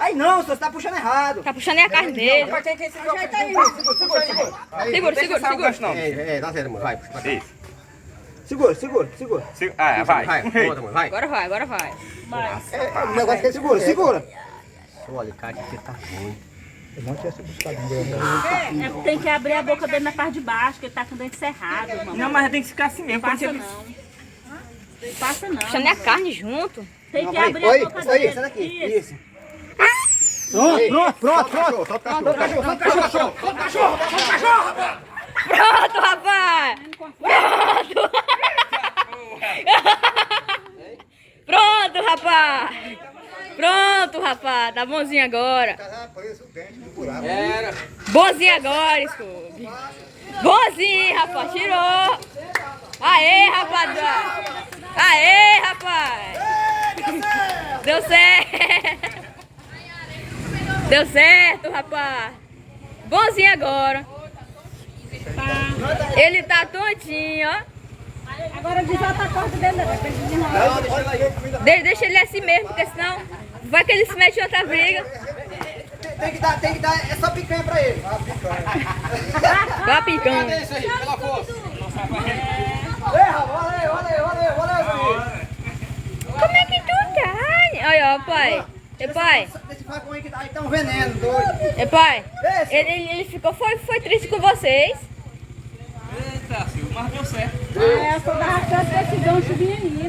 Aí não, você tá puxando errado. Tá puxando a carne dele. Pra quem segura? Segura. Dá certo, amor. Vai. Isso. Segura. Ah, vai. Conta, amor. Vai. Agora vai. O negócio que é segura. Olha, cara, que tá ruim. Tem que abrir a boca dele na parte de baixo, que ele tá com o dente cerrado, mamãe. Não, mas tem que ficar assim mesmo. Passa não. Passa não. Puxando a carne junto. Tem que abrir a boca Isso aí, dele. essa daqui. Isso. Pronto. Solta o cachorro. Pronto, rapaz. Pronto, rapaz. Tá bonzinho agora. Era. Bonzinho agora, Scooby. Bonzinho, rapaz. Tirou. Aê, rapaziada. Aê, rapaz. Deu certo. Deu certo, rapaz. Bonzinho agora. Ele tá tontinho, ó. Agora desata a corda dele, né? Pra ele desenrolar. Deixa ele assim mesmo, porque senão vai que ele se mete em outra briga. Tem que dar essa picanha pra ele. Vai picando. Isso aí, pela força. Valeu. Como é que tu tá? Olha, ó, pai. E pai, Esse facão aí que tá aí tá um veneno, doido. e pai, ele ficou, foi triste com vocês. Eita, Silvio, mas deu certo. É, só dava tanto que esse gancho vinha aí, né?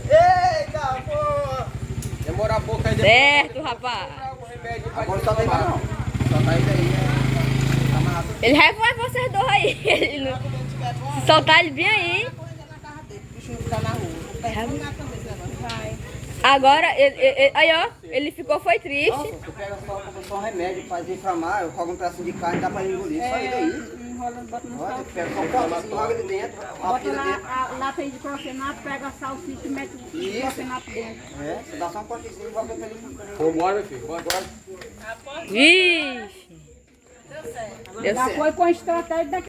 Eita, pô. Demora pouco aí. Certo, rapaz. Agora só tem mais não. Só tá isso aí. Ele vai vocês dois aí. Ele não- Se soltar ele bem aí. Agora, aí ó, ele ficou, foi triste. Tu pega só um remédio pra desinflamar, eu jogo um pedacinho de carne, dá pra engolir. Só isso aí. Enrola, bota no Olha, sal. tu pega só um potinho, joga ali dentro. Bota Rapida dentro. lá, lá tem de clofenato, pega a salsicha e mete o clofenato dentro. É, você dá só um potinho e joga pra ele. Vambora, meu filho. Bora. Ixi. Deu Já certo. foi com a estratégia daqui.